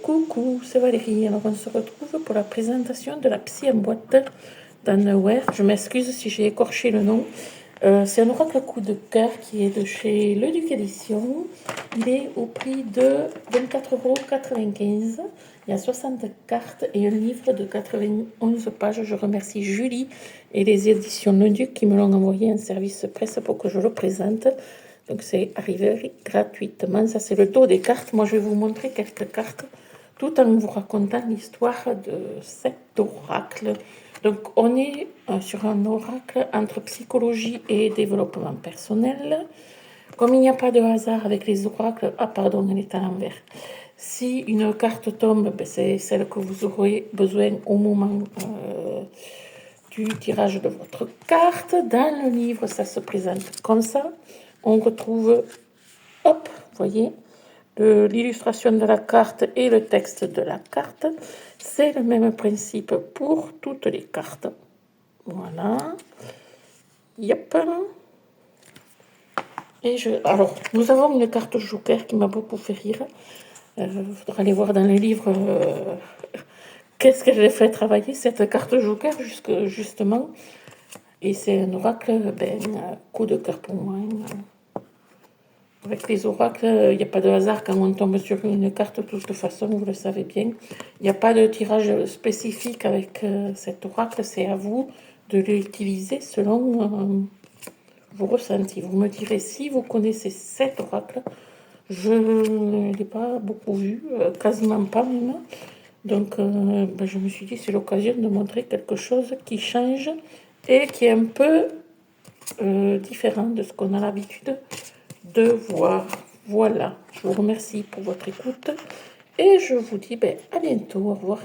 Coucou, c'est Valérie. Alors on se retrouve pour la présentation de la Psy en boîte d'Unaware. Je m'excuse si j'ai écorché le nom. C'est un oracle coup de cœur qui est de chez Le Duc Édition. Il est au prix de 24,95 €. Il y a 60 cartes et un livre de 91 pages. Je remercie Julie et les éditions Le Duc qui me l'ont envoyé en service presse pour que je le présente. Donc c'est arrivé gratuitement. Ça c'est le dos des cartes. Moi je vais vous montrer quelques cartes tout en vous racontant l'histoire de cet oracle. Donc on est sur un oracle entre psychologie et développement personnel. Comme il n'y a pas de hasard avec les oracles, ah pardon, elle est à l'envers. Si une carte tombe, c'est celle que vous aurez besoin au moment du tirage de votre carte. Dans le livre, ça se présente comme ça. On retrouve, hop, vous voyez, l'illustration de la carte et le texte de la carte. C'est le même principe pour toutes les cartes. Voilà. Yep. Alors, nous avons une carte Joker qui m'a beaucoup fait rire. Il faudra aller voir dans les livres qu'est-ce qu'elle fait travailler, cette carte Joker, justement. Et c'est un oracle, coup de cœur pour moi. Avec les oracles, il n'y a pas de hasard quand on tombe sur une carte, de toute façon, vous le savez bien. Il n'y a pas de tirage spécifique avec cet oracle, c'est à vous de l'utiliser selon vos ressentis. Vous me direz si vous connaissez cet oracle. Je ne l'ai pas beaucoup vu, quasiment pas même. Donc je me suis dit c'est l'occasion de montrer quelque chose qui change et qui est un peu différent de ce qu'on a l'habitude de voir. Voilà, je vous remercie pour votre écoute et je vous dis à bientôt, au revoir.